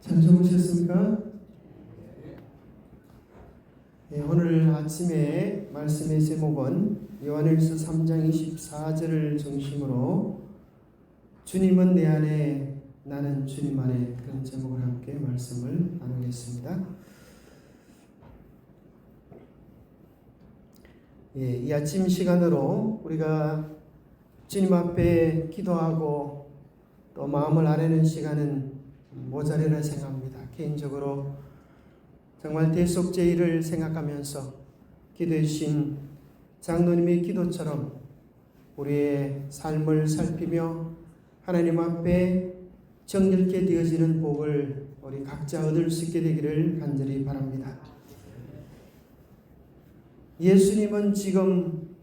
잘 주무셨습니까? 네, 오늘 아침에 말씀의 제목은 요한일서 3장 24절을 중심으로 주님은 내 안에 나는 주님 안에, 그런 제목을 함께 말씀을 나누겠습니다. 이 아침 시간으로 우리가 주님 앞에 기도하고 또 마음을 아뢰는 시간은 모자라라 생각합니다. 개인적으로 정말 대속제일을 생각하면서 기도해 주신 장로님의 기도처럼 우리의 삶을 살피며 하나님 앞에 정결케 되어지는 복을 우리 각자 얻을 수 있게 되기를 간절히 바랍니다. 예수님은 지금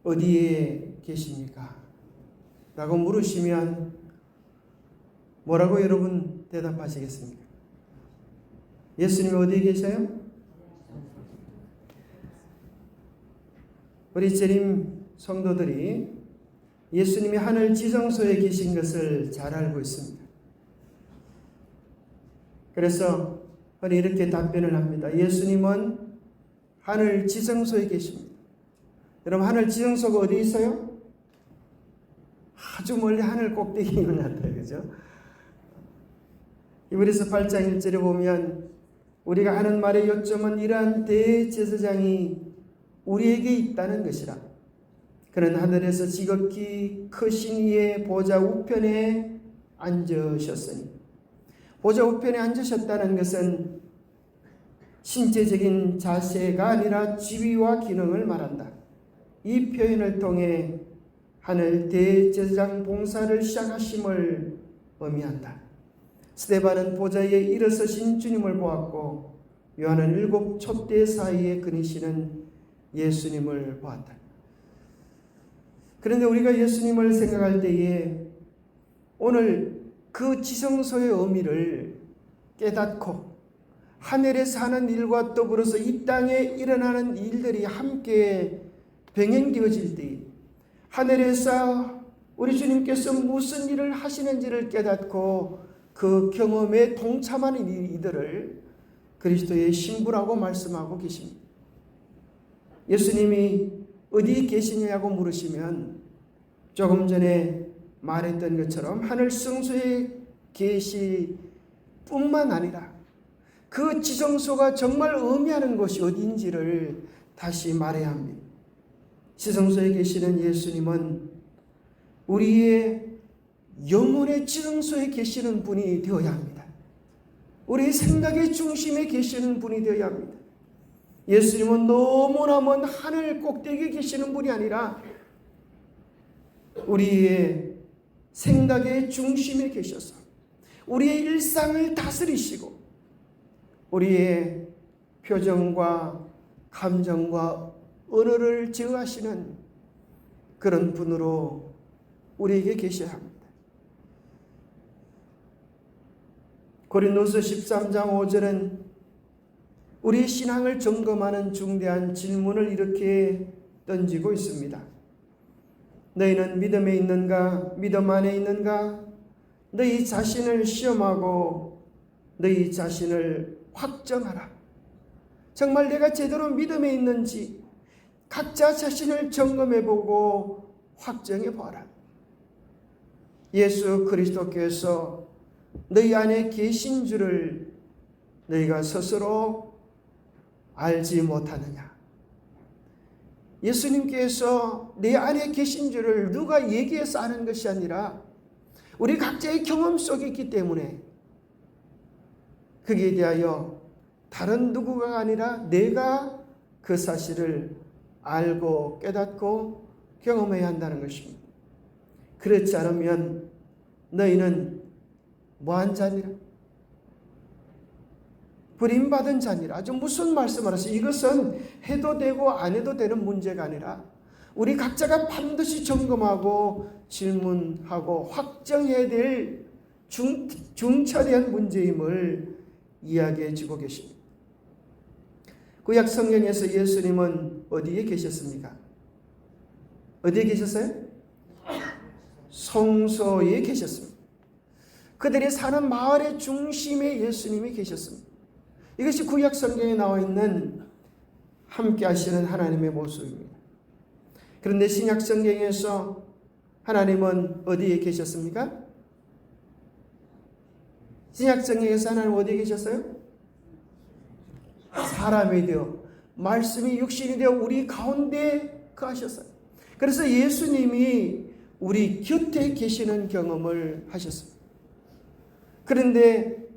어디에 계십니까? 라고 물으시면 뭐라고 여러분 대답하시겠습니까? 예수님이 어디에 계셔요? 우리 재림 성도들이 예수님이 하늘 지성소에 계신 것을 잘 알고 있습니다. 그래서 우리 이렇게 답변을 합니다. 예수님은 하늘 지성소에 계십니다. 여러분, 하늘 지성소가 어디 있어요? 아주 멀리 하늘 꼭대기에 있는 것 같아요. 그죠? 히브리서 8장 1절에 보면 우리가 하는 말의 요점은 이러한 대제사장이 우리에게 있다는 것이라. 그는 하늘에서 지극히 크신 이의 보좌 우편에 앉으셨으니, 보좌 우편에 앉으셨다는 것은 신체적인 자세가 아니라 지위와 기능을 말한다. 이 표현을 통해 하늘 대제사장 봉사를 시작하심을 의미한다. 스데반은 보좌에 일어서신 주님을 보았고 요한은 7 촛대 사이에 그리시는 예수님을 보았다. 그런데 우리가 예수님을 생각할 때에 오늘 그 지성소의 의미를 깨닫고 하늘에서 하는 일과 더불어서 이 땅에 일어나는 일들이 함께 병행되어질 때 하늘에서 우리 주님께서 무슨 일을 하시는지를 깨닫고 그 경험에 동참하는 이들을 그리스도의 신부라고 말씀하고 계십니다. 예수님이 어디 계시냐고 물으시면 조금 전에 말했던 것처럼 하늘 성소에 계시 뿐만 아니라 그 지성소가 정말 의미하는 것이 어디인지를 다시 말해야 합니다. 지성소에 계시는 예수님은 우리의 영혼의 지성소에 계시는 분이 되어야 합니다. 우리의 생각의 중심에 계시는 분이 되어야 합니다. 예수님은 너무나 먼 하늘 꼭대기에 계시는 분이 아니라 우리의 생각의 중심에 계셔서 우리의 일상을 다스리시고 우리의 표정과 감정과 언어를 제어하시는 그런 분으로 우리에게 계셔야 합니다. 고린도서 13장 5절은 우리의 신앙을 점검하는 중대한 질문을 이렇게 던지고 있습니다. 너희는 믿음에 있는가? 믿음 안에 있는가? 너희 자신을 시험하고 너희 자신을 확정하라. 정말 내가 제대로 믿음에 있는지 각자 자신을 점검해보고 확정해보아라. 예수 그리스도께서 너희 안에 계신 줄을 너희가 스스로 알지 못하느냐? 예수님께서 내 안에 계신 줄을 누가 얘기해서 아는 것이 아니라 우리 각자의 경험 속에 있기 때문에 거기에 대하여 다른 누구가 아니라 내가 그 사실을 알고 깨닫고 경험해야 한다는 것입니다. 그렇지 않으면 너희는 뭐한 자니라? 버림받은 자니라. 아주 무슨 말씀을 하세요? 이것은 해도 되고 안 해도 되는 문제가 아니라 우리 각자가 반드시 점검하고 질문하고 확정해야 될 중차대한 문제임을 이야기해 주고 계십니다. 구약 성경에서 예수님은 어디에 계셨습니까? 어디에 계셨어요? 성소에 계셨습니다. 그들이 사는 마을의 중심에 예수님이 계셨습니다. 이것이 구약 성경에 나와 있는 함께 하시는 하나님의 모습입니다. 그런데 신약 성경에서 하나님은 어디에 계셨습니까? 신약 성경에서 하나님은 어디에 계셨어요? 사람이 되어 말씀이 육신이 되어 우리 가운데 거하셨어요. 그래서 예수님이 우리 곁에 계시는 경험을 하셨습니다. 그런데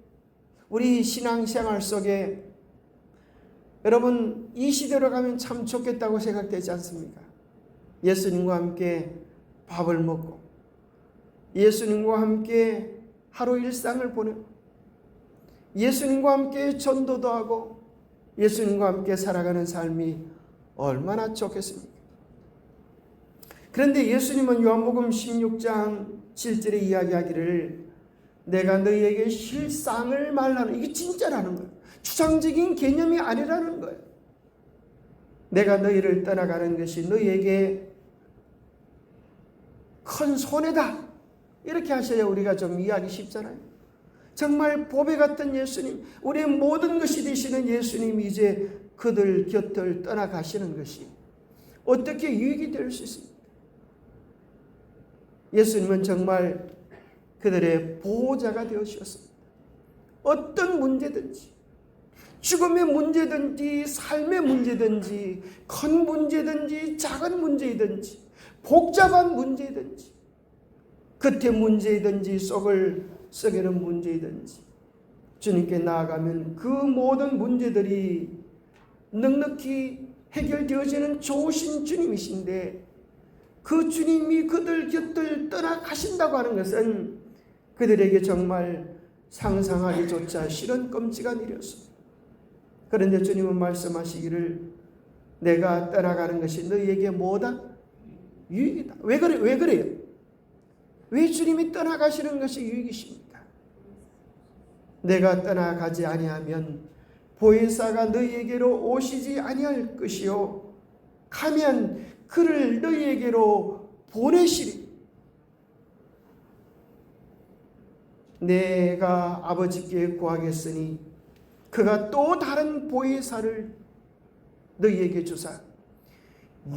우리 신앙생활 속에 여러분 이 시대로 가면 참 좋겠다고 생각되지 않습니까? 예수님과 함께 밥을 먹고 예수님과 함께 하루 일상을 보내고 예수님과 함께 전도도 하고 예수님과 함께 살아가는 삶이 얼마나 좋겠습니까? 그런데 예수님은 요한복음 16장 7절에 이야기하기를 내가 너희에게 실상을 말하는, 이게 진짜라는 거예요. 추상적인 개념이 아니라는 거예요. 내가 너희를 떠나가는 것이 너희에게 큰 손해다. 이렇게 하셔야 우리가 좀 이해하기 쉽잖아요. 정말 보배 같은 예수님, 우리의 모든 것이 되시는 예수님이 이제 그들 곁을 떠나가시는 것이 어떻게 유익이 될 수 있습니까? 예수님은 정말 그들의 보호자가 되어주셨습니다. 어떤 문제든지, 죽음의 문제든지, 삶의 문제든지, 큰 문제든지, 작은 문제이든지, 복잡한 문제이든지, 겉의 문제이든지, 속을 썩이는 문제이든지, 주님께 나아가면 그 모든 문제들이 넉넉히 해결되어지는 좋으신 주님이신데, 그 주님이 그들 곁을 떠나가신다고 하는 것은 그들에게 정말 상상하기조차 싫은 끔찍한 일이었습니다. 그런데 주님은 말씀하시기를 내가 떠나가는 것이 너희에게 뭐다? 유익이다. 왜 그래요? 왜 주님이 떠나가시는 것이 유익이십니까? 내가 떠나가지 아니하면 보혜사가 너희에게로 오시지 아니할 것이요 가면 그를 너희에게로 보내시리. 내가 아버지께 구하겠으니 그가 또 다른 보혜사를 너희에게 주사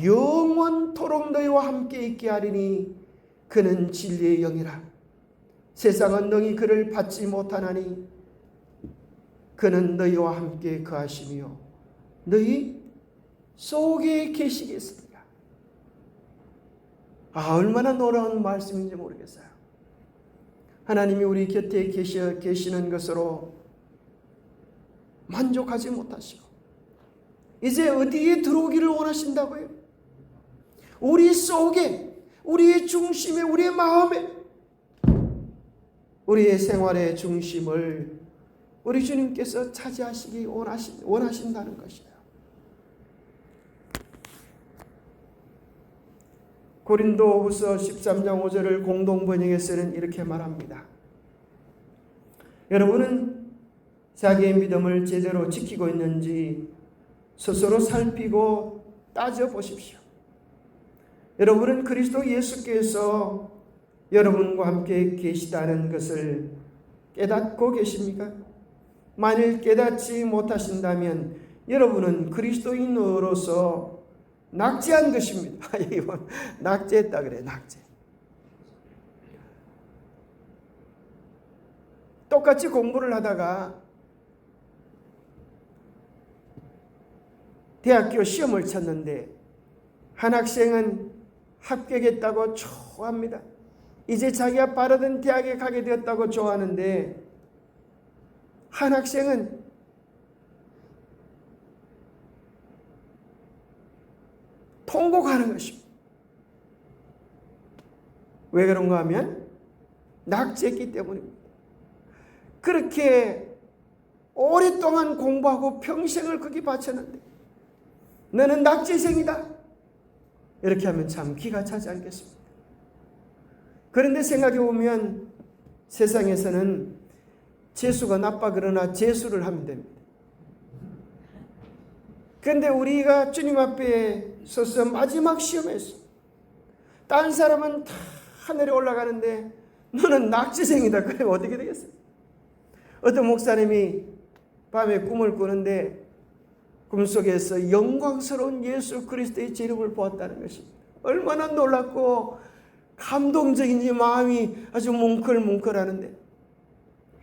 영원토록 너희와 함께 있게 하리니 그는 진리의 영이라. 세상은 능히 그를 받지 못하나니 그는 너희와 함께 거하시며 너희 속에 계시겠습니다. 얼마나 놀라운 말씀인지 모르겠어요. 하나님이 우리 곁에 계시는 것으로 만족하지 못하시고 이제 어디에 들어오기를 원하신다고요? 우리 속에, 우리의 중심에, 우리의 마음에, 우리의 생활의 중심을 우리 주님께서 차지하시기 원하신다는 것이에요. 고린도후서 13장 5절을 공동번역에서는 이렇게 말합니다. 여러분은 자기의 믿음을 제대로 지키고 있는지 스스로 살피고 따져보십시오. 여러분은 그리스도 예수께서 여러분과 함께 계시다는 것을 깨닫고 계십니까? 만일 깨닫지 못하신다면 여러분은 그리스도인으로서 낙제한 것입니다. 낙제했다 그래, 낙제. 똑같이 공부를 하다가 대학교 시험을 쳤는데 한 학생은 합격했다고 좋아합니다. 이제 자기가 바라던 대학에 가게 되었다고 좋아하는데 한 학생은 통곡하는 것입니다. 왜 그런가 하면 낙제했기 때문입니다. 그렇게 오랫동안 공부하고 평생을 거기 바쳤는데 너는 낙제생이다. 이렇게 하면 참 기가 차지 않겠습니까? 그런데 생각해 보면 세상에서는 재수가 나빠 그러나 재수를 하면 됩니다. 그런데 우리가 주님 앞에 서서 마지막 시험에서 다른 사람은 다 하늘에 올라가는데 너는 낙지생이다. 그러면 어떻게 되겠어요? 어떤 목사님이 밤에 꿈을 꾸는데 꿈속에서 영광스러운 예수 그리스도의 재림을 보았다는 것입니다. 얼마나 놀랍고 감동적인지 마음이 아주 뭉클뭉클하는데,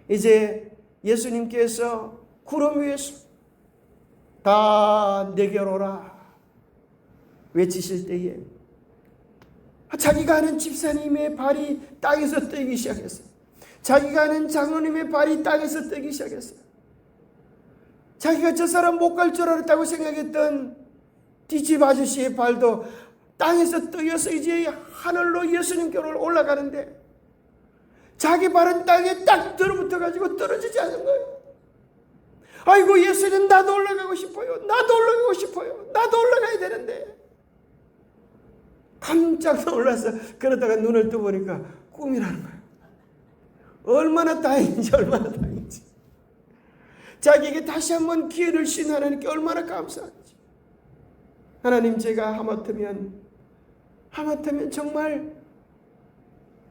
이제 예수님께서 구름 위에서 다 내게로 오라 외치실 때에 자기가 아는 집사님의 발이 땅에서 떨기 시작했어요. 자기가 아는 장로님의 발이 땅에서 떨기 시작했어요. 자기가 저 사람 못 갈 줄 알았다고 생각했던 뒷집 아저씨의 발도 땅에서 떠여서 이제 하늘로 예수님께로 올라가는데, 자기 발은 땅에 딱 들어붙어가지고 떨어지지 않은 거예요. 아이고, 예수님, 나도 올라가고 싶어요. 나도 올라가고 싶어요. 나도 올라가야 되는데. 깜짝 놀라서 그러다가 눈을 떠보니까 꿈이라는 거예요. 얼마나 다행인지, 얼마나 다행인지. 자기에게 다시 한번 기회를 주신 하나님께 얼마나 감사한지. 하나님, 제가 하마터면 정말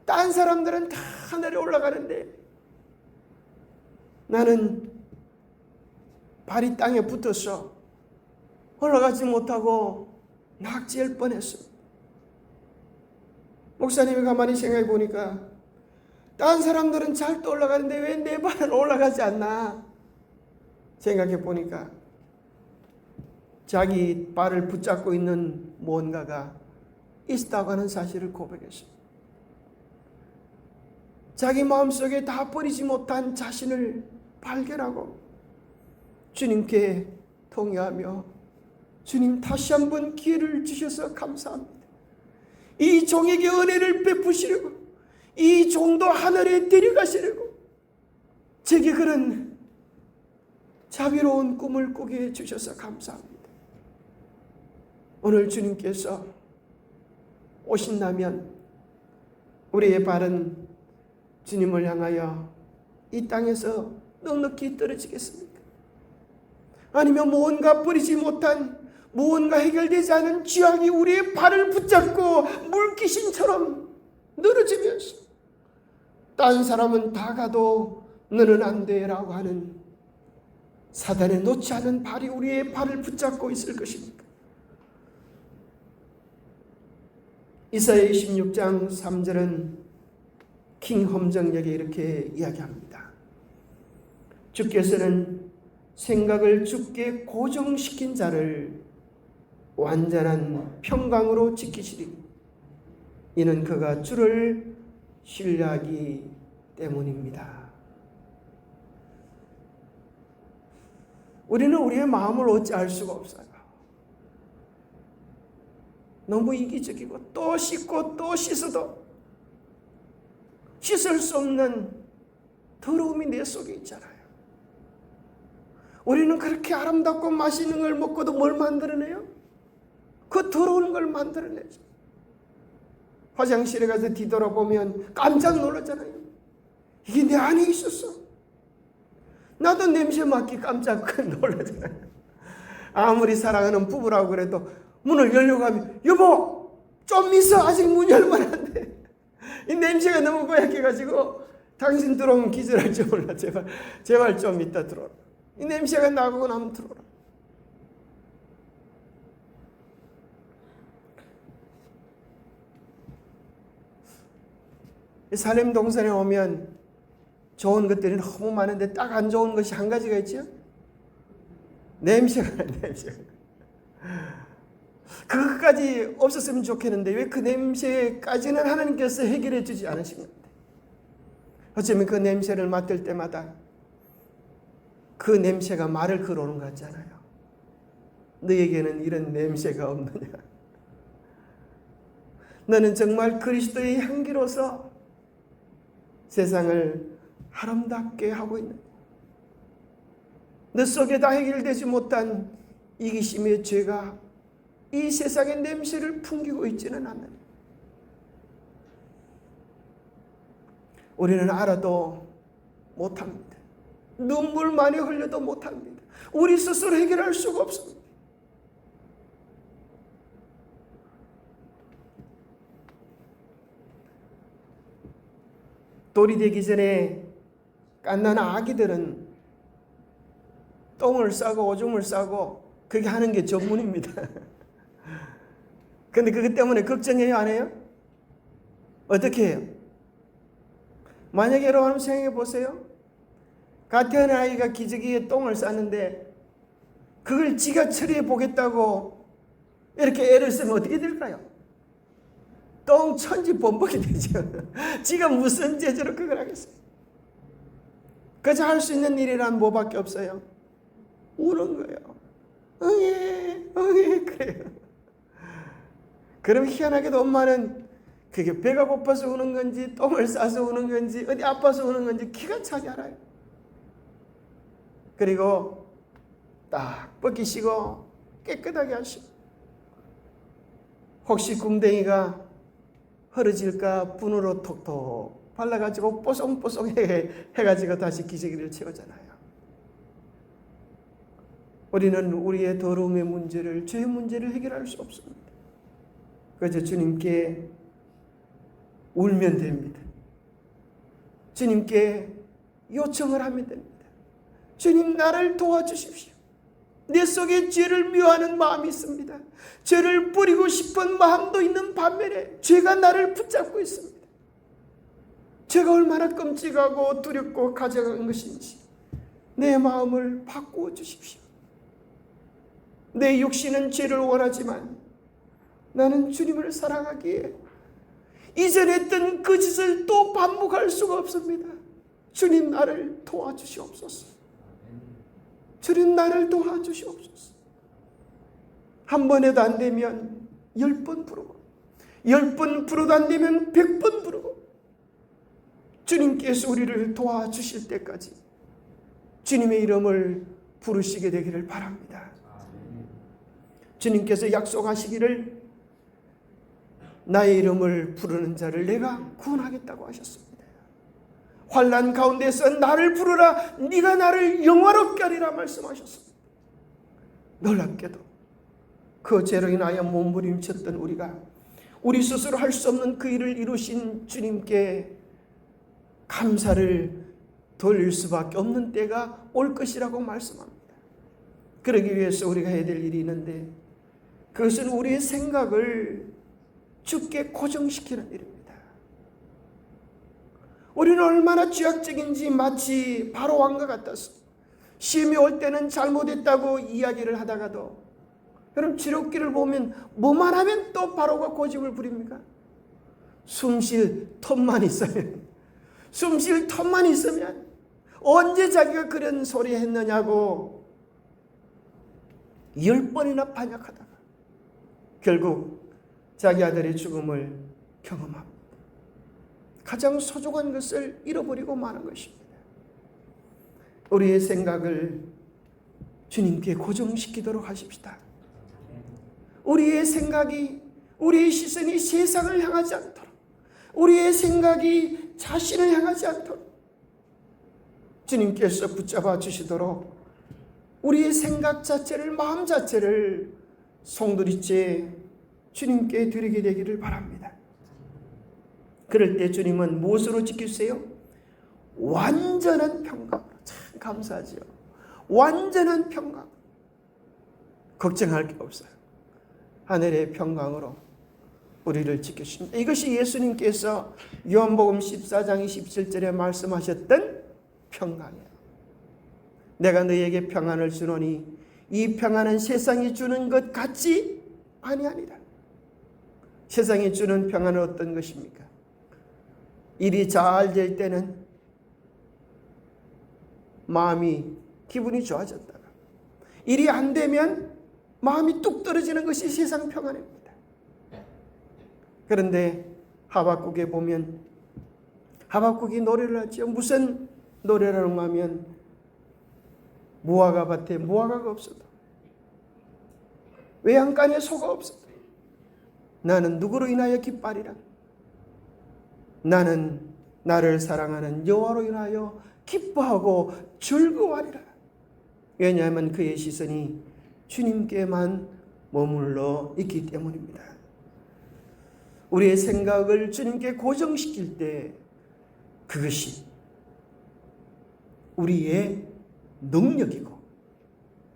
딴 사람들은 다 하늘에 올라가는데 나는 발이 땅에 붙어서 올라가지 못하고 낙지할 뻔했습니다. 목사님이 가만히 생각해 보니까 딴 사람들은 잘 또 올라가는데 왜 내 발은 올라가지 않나 생각해 보니까 자기 발을 붙잡고 있는 무언가가 있다고 하는 사실을 고백했습니다. 자기 마음속에 다 버리지 못한 자신을 발견하고 주님께 통회하며, 주님, 다시 한번 기회를 주셔서 감사합니다. 이 종에게 은혜를 베푸시려고, 이 종도 하늘에 데려가시려고 제게 그런 자비로운 꿈을 꾸게 해주셔서 감사합니다. 오늘 주님께서 오신다면 우리의 발은 주님을 향하여 이 땅에서 넉넉히 떨어지겠습니까? 아니면 무언가 버리지 못한, 무언가 해결되지 않은 죄악이 우리의 발을 붙잡고 물귀신처럼 늘어지면서 딴 사람은 다 가도 너는 안 돼라고 하는 사단에 놓지 않은 발이 우리의 발을 붙잡고 있을 것입니까? 이사야 26장 3절은 킹 험정역에 이렇게 이야기합니다. 주께서는 생각을 주께 고정시킨 자를 완전한 평강으로 지키시리니 이는 그가 주를 신뢰하기 때문입니다. 우리는 우리의 마음을 어찌 알 수가 없어요. 너무 이기적이고 또 씻고 또 씻어도 씻을 수 없는 더러움이 내 속에 있잖아요. 우리는 그렇게 아름답고 맛있는 걸 먹고도 뭘 만들어내요? 그 더러운 걸 만들어내죠. 화장실에 가서 뒤돌아보면 깜짝 놀랐잖아요. 이게 내 안에 있었어. 나도 냄새 맡기 깜짝 놀라잖아요. 아무리 사랑하는 부부라고 그래도 문을 열려고 하면, 여보, 좀 있어. 아직 문 열면 안 돼. 이 냄새가 너무 고약해가지고 당신 들어오면 기절할 줄 몰라. 제발 좀 이따 들어오라. 이 냄새가 나고 나면 들어오라. 살렘 동산에 오면 좋은 것들이 너무 많은데 딱 안 좋은 것이 한 가지가 있죠. 냄새가. 그것까지 없었으면 좋겠는데 왜 그 냄새까지는 하나님께서 해결해 주지 않으신 것 같아요. 어쩌면 그 냄새를 맡을 때마다 그 냄새가 말을 걸어오는 것 같잖아요. 너에게는 이런 냄새가 없느냐. 너는 정말 그리스도의 향기로서 세상을 아름답게 하고 있는, 너 속에 다 해결되지 못한 이기심의 죄가 이 세상의 냄새를 풍기고 있지는 않느냐. 우리는 알아도 못합니다. 눈물 많이 흘려도 못합니다. 우리 스스로 해결할 수가 없습니다. 돌이 되기 전에 갓난 아기들은 똥을 싸고 오줌을 싸고 그게 하는 게 전문입니다. 근데 그것 때문에 걱정해요, 안 해요? 어떻게 해요? 만약에 여러분 생각해 보세요. 갓 태어난 아이가 기저귀에 똥을 쌌는데 그걸 지가 처리해 보겠다고 이렇게 애를 쓰면 어떻게 될까요? 똥 천지 범벅이 되죠. 지가 무슨 죄로 그걸 하겠어요? 그저 할 수 있는 일이란 뭐밖에 없어요? 우는 거예요. 응애 그래요. 그럼 희한하게도 엄마는 그게 배가 고파서 우는 건지 똥을 싸서 우는 건지 어디 아파서 우는 건지 기가 차게 알아요. 그리고 딱 벗기시고 깨끗하게 하시고 혹시 궁뎅이가 헐어질까 분으로 톡톡 발라가지고 뽀송뽀송 해가지고 다시 기저귀를 채우잖아요. 우리는 우리의 더러움의 문제를, 죄의 문제를 해결할 수 없습니다. 그래서 주님께 울면 됩니다. 주님께 요청을 하면 됩니다. 주님, 나를 도와주십시오. 내 속에 죄를 미워하는 마음이 있습니다. 죄를 뿌리고 싶은 마음도 있는 반면에 죄가 나를 붙잡고 있습니다. 죄가 얼마나 끔찍하고 두렵고 가져간 것인지 내 마음을 바꾸어 주십시오. 내 육신은 죄를 원하지만 나는 주님을 사랑하기에 이전에 했던 그 짓을 또 반복할 수가 없습니다. 주님, 나를 도와주시옵소서. 주님, 나를 도와주시옵소서. 한 번 해도 안 되면 10번 부르고 10번 부르도 안 되면 100번 부르고 주님께서 우리를 도와주실 때까지 주님의 이름을 부르시게 되기를 바랍니다. 주님께서 약속하시기를 나의 이름을 부르는 자를 내가 구원하겠다고 하셨습니다. 환난 가운데서 나를 부르라, 네가 나를 영화롭게 하리라 말씀하셨습니다. 놀랍게도 그 죄로 인하여 몸부림쳤던 우리가 우리 스스로 할 수 없는 그 일을 이루신 주님께 감사를 돌릴 수밖에 없는 때가 올 것이라고 말씀합니다. 그러기 위해서 우리가 해야 될 일이 있는데 그것은 우리의 생각을 주께 고정시키는 일입니다. 우리는 얼마나 죄악적인지 마치 바로왕과 같아서 시험이 올 때는 잘못했다고 이야기를 하다가도 여러분 지록기를 보면 뭐만 하면 또 바로가 고집을 부립니까? 숨 쉴 틈만 있으면 언제 자기가 그런 소리 했느냐고 10번이나 반역하다가 결국 자기 아들의 죽음을 경험합니다. 가장 소중한 것을 잃어버리고 마는 것입니다. 우리의 생각을 주님께 고정시키도록 하십시다. 우리의 생각이, 우리의 시선이 세상을 향하지 않도록, 우리의 생각이 자신을 향하지 않도록 주님께서 붙잡아 주시도록 우리의 생각 자체를, 마음 자체를 송두리째 주님께 드리게 되기를 바랍니다. 그럴 때 주님은 무엇으로 지키세요? 완전한 평강으로. 참 감사하죠. 완전한 평강. 걱정할 게 없어요. 하늘의 평강으로 우리를 지키십니다. 이것이 예수님께서 요한복음 14장 27절에 말씀하셨던 평강이에요. 내가 너희에게 평안을 주노니 이 평안은 세상이 주는 것 같지 아니하니라. 세상이 주는 평안은 어떤 것입니까? 일이 잘 될 때는 마음이 기분이 좋아졌다가 일이 안 되면 마음이 뚝 떨어지는 것이 세상 평안입니다. 그런데 하박국에 보면 하박국이 노래를 하죠. 무슨 노래를 하면 무화과 밭에 무화과가 없어도 외양간에 소가 없어도 나는 누구로 인하여 기뻐하리라. 나는 나를 사랑하는 여호와로 인하여 기뻐하고 즐거워하리라. 왜냐하면 그의 시선이 주님께만 머물러 있기 때문입니다. 우리의 생각을 주님께 고정시킬 때 그것이 우리의 능력이고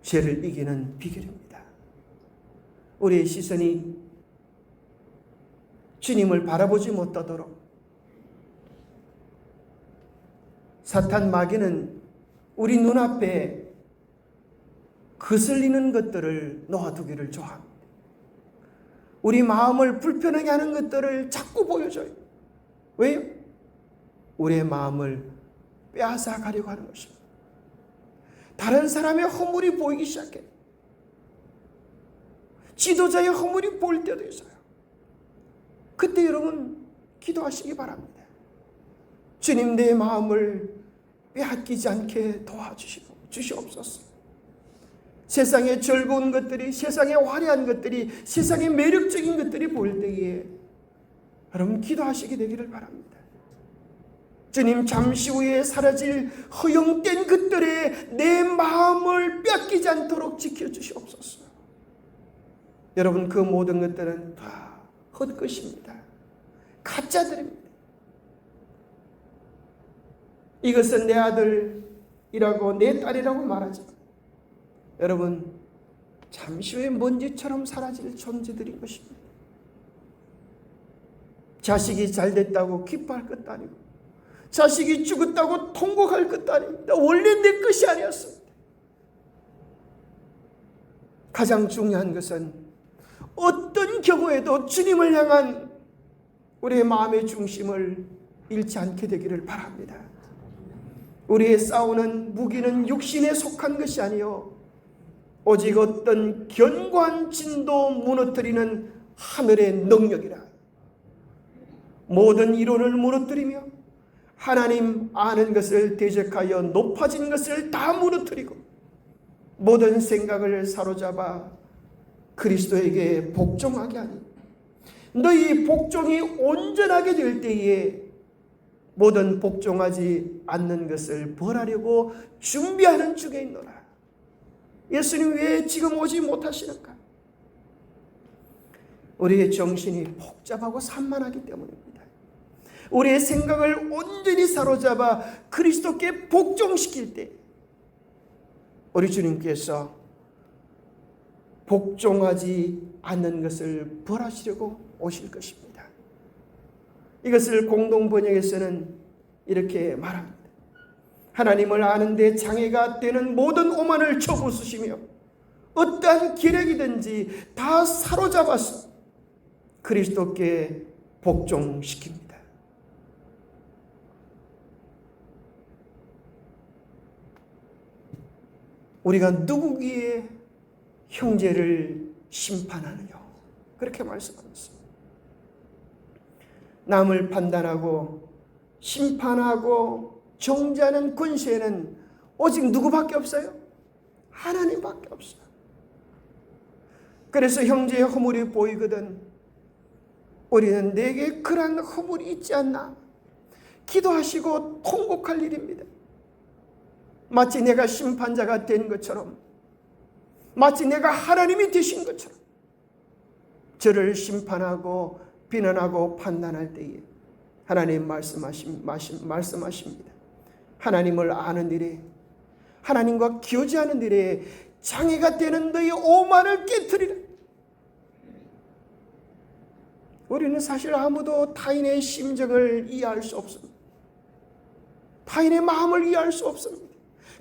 죄를 이기는 비결입니다. 우리의 시선이 주님을 바라보지 못하도록 사탄 마귀는 우리 눈앞에 거슬리는 것들을 놓아두기를 좋아합니다. 우리 마음을 불편하게 하는 것들을 자꾸 보여줘요. 왜요? 우리의 마음을 빼앗아 가려고 하는 것입니다. 다른 사람의 허물이 보이기 시작해요. 지도자의 허물이 보일 때도 있어요. 그때 여러분 기도하시기 바랍니다. 주님, 내 마음을 빼앗기지 않게 도와주시옵소서. 세상의 즐거운 것들이, 세상의 화려한 것들이, 세상의 매력적인 것들이 보일 때에 여러분 기도하시게 되기를 바랍니다. 주님, 잠시 후에 사라질 허용된 것들에 내 마음을 뺏기지 않도록 지켜주시옵소서. 여러분, 그 모든 것들은 다 헛것입니다. 가짜들입니다. 이것은 내 아들이라고 내 딸이라고 말하지만 여러분, 잠시 후에 먼지처럼 사라질 존재들인 것입니다. 자식이 잘 됐다고 기뻐할 것도 아니고, 자식이 죽었다고 통곡할 것도 아닙니다. 원래 내 것이 아니었습니다. 가장 중요한 것은 어떤 경우에도 주님을 향한 우리의 마음의 중심을 잃지 않게 되기를 바랍니다. 우리의 싸우는 무기는 육신에 속한 것이 아니요 오직 어떤 견고한 진도 무너뜨리는 하늘의 능력이라. 모든 이론을 무너뜨리며 하나님 아는 것을 대적하여 높아진 것을 다 무너뜨리고 모든 생각을 사로잡아 그리스도에게 복종하게 하니 너희 복종이 온전하게 될 때에 모든 복종하지 않는 것을 벌하려고 준비하는 중에 있노라. 예수님 왜 지금 오지 못하시는가? 우리의 정신이 복잡하고 산만하기 때문입니다. 우리의 생각을 온전히 사로잡아 그리스도께 복종시킬 때 우리 주님께서 복종하지 않는 것을 벌하시려고 오실 것입니다. 이것을 공동번역에서는 이렇게 말합니다. 하나님을 아는 데 장애가 되는 모든 오만을 쳐부수시며 어떠한 기력이든지 다 사로잡아서 그리스도께 복종시킵니다. 우리가 누구기에 형제를 심판하느냐, 그렇게 말씀하셨습니다. 남을 판단하고 심판하고 정죄하는 권세는 오직 누구밖에 없어요? 하나님밖에 없어요. 그래서 형제의 허물이 보이거든 우리는 내게 그러한 허물이 있지 않나 기도하시고 통곡할 일입니다. 마치 내가 심판자가 된 것처럼, 마치 내가 하나님이 되신 것처럼 저를 심판하고 비난하고 판단할 때에 하나님 말씀하십니다. 하나님을 아는 일에, 하나님과 교제하는 일에 장애가 되는 너희 오만을 깨트리라. 우리는 사실 아무도 타인의 심정을 이해할 수 없습니다. 타인의 마음을 이해할 수 없습니다.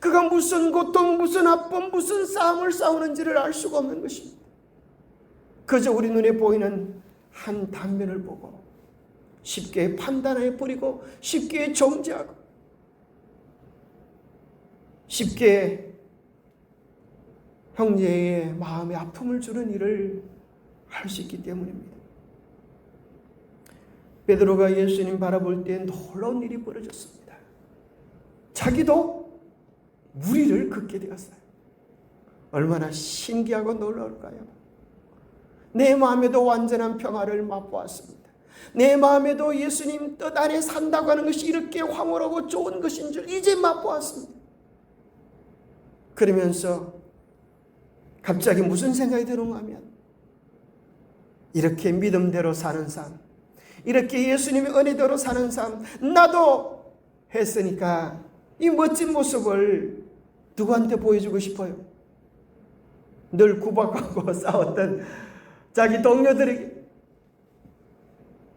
그가 무슨 고통, 무슨 아픔, 무슨 싸움을 싸우는지를 알 수가 없는 것입니다. 그저 우리 눈에 보이는 한 단면을 보고 쉽게 판단해 버리고 쉽게 정죄하고 쉽게 형제의 마음에 아픔을 주는 일을 할 수 있기 때문입니다. 베드로가 예수님 바라볼 때 놀라운 일이 벌어졌습니다. 자기도 무리를 걷게 되었어요. 얼마나 신기하고 놀라울까요? 내 마음에도 완전한 평화를 맛보았습니다. 내 마음에도 예수님 뜻 안에 산다고 하는 것이 이렇게 황홀하고 좋은 것인 줄 이제 맛보았습니다. 그러면서 갑자기 무슨 생각이 드는가 하면 이렇게 믿음대로 사는 삶, 이렇게 예수님의 은혜대로 사는 삶, 나도 했으니까 이 멋진 모습을 누구한테 보여주고 싶어요? 늘 구박하고 싸웠던 자기 동료들에게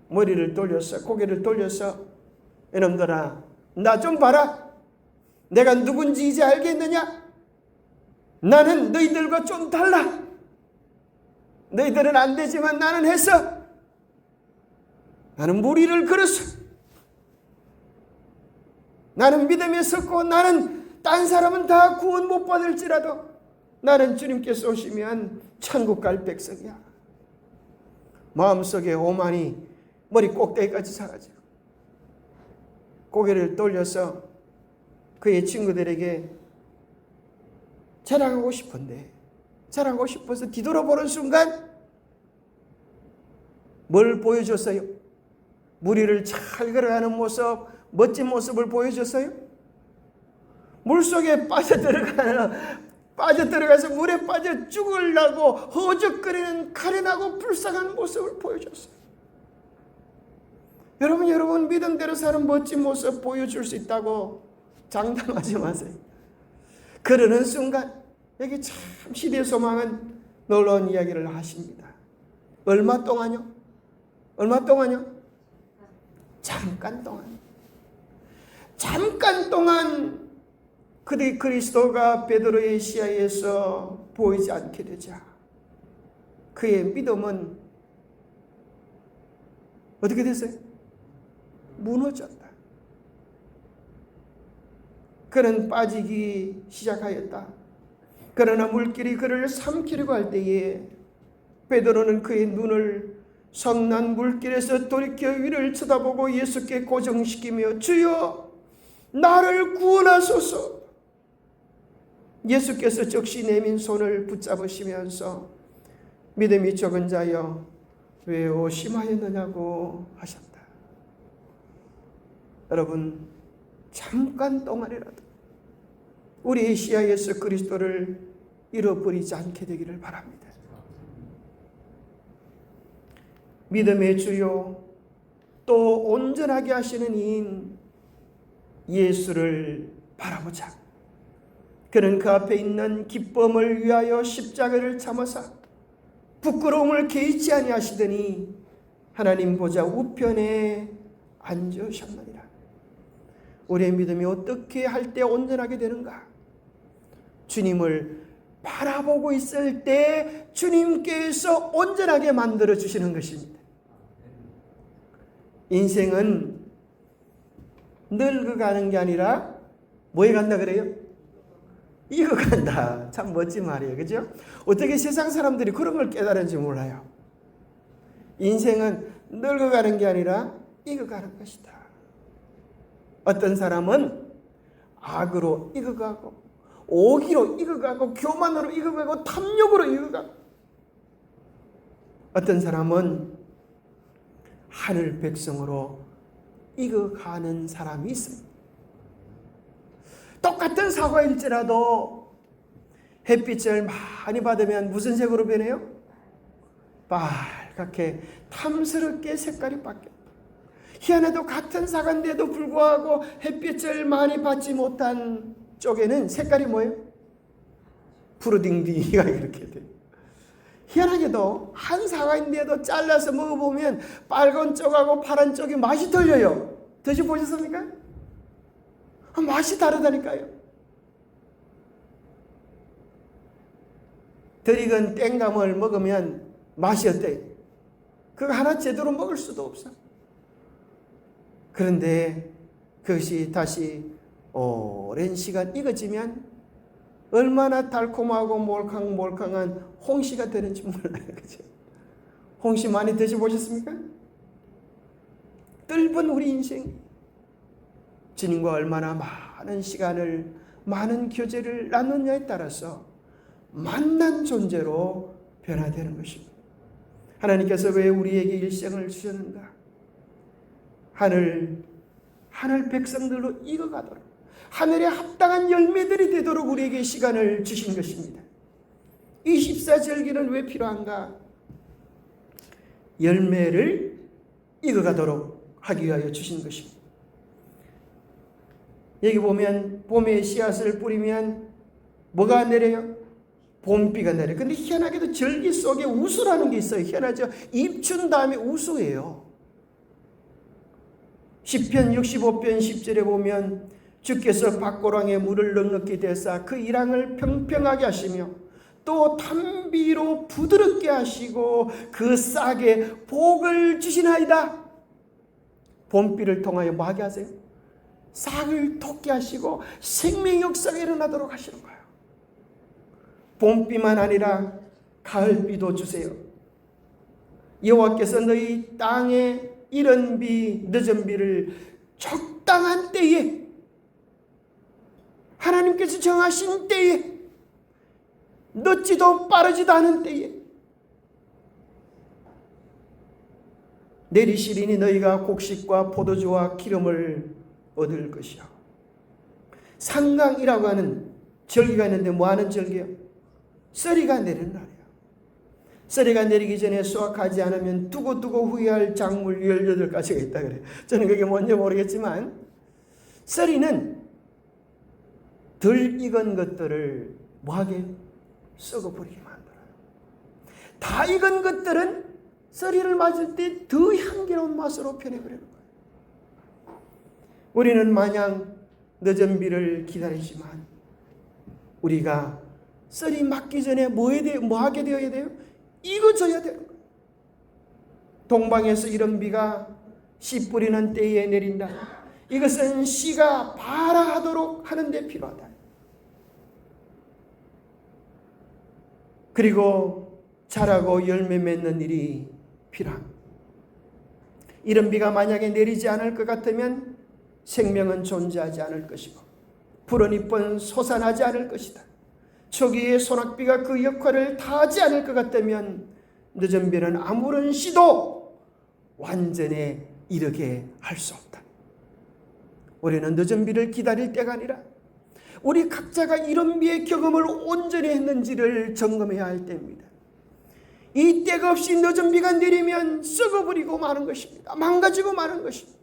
머리를 돌려서, 고개를 돌려서, 이놈들아 나 좀 봐라. 내가 누군지 이제 알겠느냐? 나는 너희들과 좀 달라. 너희들은 안 되지만 나는 했어. 나는 무리를 걸었어. 나는 믿음에 섰고, 나는 딴 사람은 다 구원 못 받을지라도 나는 주님께서 오시면 천국 갈 백성이야. 마음속에 오만이 머리 꼭대기까지 사라지고 고개를 돌려서 그의 친구들에게 자랑하고 싶은데, 자랑하고 싶어서 뒤돌아보는 순간 뭘 보여줬어요? 무리를 잘 걸어가는 모습, 멋진 모습을 보여줬어요? 물속에 빠져들어가서 물에 빠져 죽으려고 허적거리는 가련하고 불쌍한 모습을 보여줬어요. 여러분 믿음대로 사는 멋진 모습 보여줄 수 있다고 장담하지 마세요. 그러는 순간 여기 참 시대 소망은 놀라운 이야기를 하십니다. 얼마 동안요? 얼마 동안요? 잠깐 동안. 잠깐 동안 그리스도가 베드로의 시야에서 보이지 않게 되자 그의 믿음은 어떻게 됐어요? 무너졌다. 그는 빠지기 시작하였다. 그러나 물길이 그를 삼키려고 할 때에 베드로는 그의 눈을 성난 물길에서 돌이켜 위를 쳐다보고 예수께 고정시키며 주여 나를 구원하소서. 예수께서 즉시 내민 손을 붙잡으시면서 믿음이 적은 자여 왜 의심하였느냐고 하셨다. 여러분 잠깐 동안이라도 우리의 시야에서 그리스도를 잃어버리지 않게 되기를 바랍니다. 믿음의 주요 또 온전하게 하시는 이인 예수를 바라보자. 그는 그 앞에 있는 기쁨을 위하여 십자가를 참으사 부끄러움을 개의치 아니하시더니 하나님 보좌 우편에 앉으셨느니라. 우리의 믿음이 어떻게 할 때 온전하게 되는가? 주님을 바라보고 있을 때 주님께서 온전하게 만들어 주시는 것입니다. 인생은 늙어가는 게 아니라 뭐에 간다 그래요? 익어간다. 참 멋진 말이에요. 그죠? 어떻게 세상 사람들이 그런 걸 깨달은지 몰라요. 인생은 늙어가는 게 아니라 익어가는 것이다. 어떤 사람은 악으로 익어가고 오기로 익어가고 교만으로 익어가고 탐욕으로 익어가고, 어떤 사람은 하늘 백성으로 익어가는 사람이 있습니다. 똑같은 사과일지라도 햇빛을 많이 받으면 무슨 색으로 변해요? 빨갛게 탐스럽게 색깔이 바뀌어요. 희한해도 같은 사과인데도 불구하고 햇빛을 많이 받지 못한 쪽에는 색깔이 뭐예요? 푸르딩딩이가 이렇게 돼요. 희한하게도 한 사과인데도 잘라서 먹어보면 빨간 쪽하고 파란 쪽이 맛이 틀려요. 드셔보셨습니까? 맛이 다르다니까요. 덜익은 땡감을 먹으면 맛이 어때요? 그거 하나 제대로 먹을 수도 없어. 그런데 그것이 다시 오랜 시간 익어지면 얼마나 달콤하고 몰캉몰캉한 홍시가 되는지 몰라요. 그죠? 홍시 많이 드셔보셨습니까? 뜰은 우리 인생, 주님과 얼마나 많은 시간을, 많은 교제를 나누느냐에 따라서 만난 존재로 변화되는 것입니다. 하나님께서 왜 우리에게 일생을 주셨는가? 하늘 백성들로 익어가도록, 하늘에 합당한 열매들이 되도록 우리에게 시간을 주신 것입니다. 이 십사절기는 왜 필요한가? 열매를 익어가도록 하기 위하여 주신 것입니다. 여기 보면 봄에 씨앗을 뿌리면 뭐가 내려요? 봄비가 내려요. 근데 희한하게도 절기 속에 우수라는 게 있어요. 희한하죠? 입춘 다음에 우수예요. 시편 65편 10절에 보면 주께서 밭고랑에 물을 넉넉히 대사 그 일항을 평평하게 하시며 또 담비로 부드럽게 하시고 그 싹에 복을 주시나이다. 봄비를 통하여 뭐 하게 하세요? 싹을 돋게 하시고 생명 역사가 일어나도록 하시는 거예요. 봄비만 아니라 가을비도 주세요. 여호와께서 너희 땅에 이른 비, 늦은 비를 적당한 때에, 하나님께서 정하신 때에, 늦지도 빠르지도 않은 때에 내리시리니 너희가 곡식과 포도주와 기름을 얻을 것이요. 상강이라고 하는 절기가 있는데 뭐 하는 절기요? 썰이가 내리는 날이에요. 썰이가 내리기 전에 수확하지 않으면 두고두고 후회할 작물 18가지가 있다 그래요. 저는 그게 뭔지 모르겠지만 썰이는 덜 익은 것들을 뭐하게 썩어버리게 만들어요. 다 익은 것들은 썰이를 맞을 때 더 향기로운 맛으로 변해버리는 거예요. 우리는 마냥 늦은 비를 기다리지만 우리가 썰이 맞기 전에 뭐 하게 되어야 돼요? 익어져야 되는 거예요. 동방에서 이런 비가 씨 뿌리는 때에 내린다. 이것은 씨가 발화하도록 하는 데 필요하다. 그리고 자라고 열매 맺는 일이 필요합니다. 이런 비가 만약에 내리지 않을 것 같으면 생명은 존재하지 않을 것이고 푸른 잎은 솟아나지 않을 것이다. 초기의 소낙비가 그 역할을 다하지 않을 것 같다면 늦은 비는 아무런 시도 완전에 이르게 할 수 없다. 우리는 늦은 비를 기다릴 때가 아니라 우리 각자가 이런 비의 경험을 온전히 했는지를 점검해야 할 때입니다. 이 때가 없이 늦은 비가 내리면 썩어버리고 마는 것입니다. 망가지고 마는 것입니다.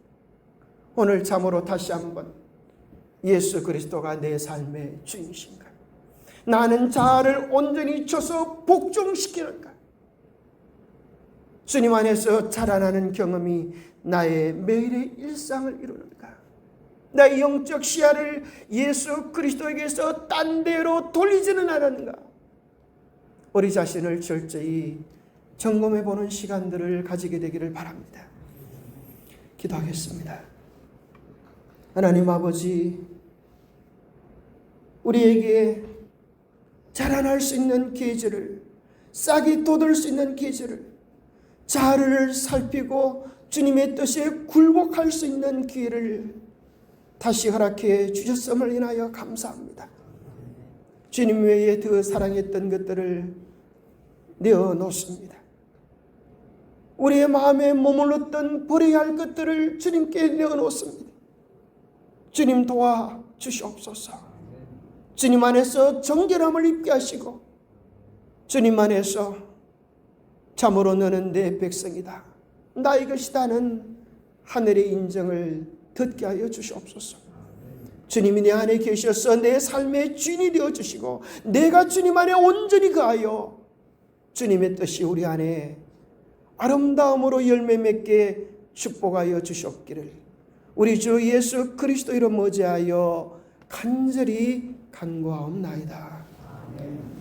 오늘 참으로 다시 한번 예수 그리스도가 내 삶의 주인이신가? 나는 자아를 온전히 쳐서 복종시키는가? 주님 안에서 자라나는 경험이 나의 매일의 일상을 이루는가? 나의 영적 시야를 예수 그리스도에게서 딴 데로 돌리지는 않았는가? 우리 자신을 철저히 점검해보는 시간들을 가지게 되기를 바랍니다. 기도하겠습니다. 하나님 아버지, 우리에게 자라날 수 있는 계절을, 싹이 돋을 수 있는 계절을, 자아를 살피고 주님의 뜻에 굴복할 수 있는 기회를 다시 허락해 주셨음을 인하여 감사합니다. 주님 외에 더 사랑했던 것들을 내어놓습니다. 우리의 마음에 머물렀던 버려야 할 것들을 주님께 내어놓습니다. 주님 도와 주시옵소서. 주님 안에서 정결함을 입게 하시고 주님 안에서 참으로 너는 내 백성이다, 나의 것이다는 하늘의 인정을 듣게 하여 주시옵소서. 주님이 내 안에 계셔서 내 삶의 주인이 되어주시고 내가 주님 안에 온전히 거하여 주님의 뜻이 우리 안에 아름다움으로 열매 맺게 축복하여 주시옵기를 우리 주 예수 그리스도 이름 머지하여 간절히 간구하옵나이다. 아멘.